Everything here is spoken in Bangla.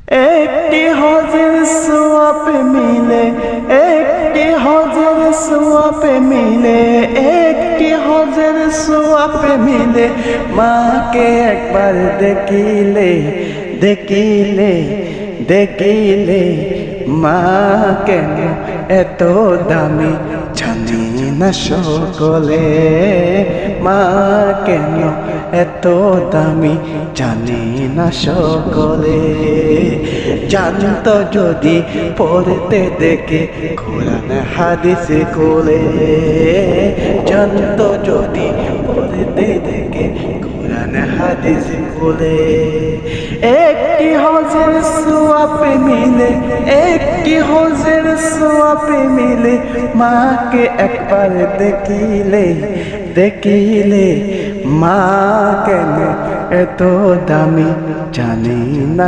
একটি হজের সোয়াবে মিলে, একটি হজের সোয়াবে মিলে, একটি হজের সোয়াবে মিলে, মাকে একবার দেখিলে, দেখিলে, দেখিলে, মা কেন এত দামি জানি না সকলে, মা কেন এত দামি জানি না সকলে। জানতো যদি পড়তে দেখে কোরআন হাদিস কোলে, জানতো যদি পড়তে দেখে কোরআন হাদিস কোলে। একটি হজের সোয়াবে মিলে, একটি হজের সোয়াবে মিলে, মাকে একবার দেখিলে, দেখিলে, মা কেন এত দামি জানি না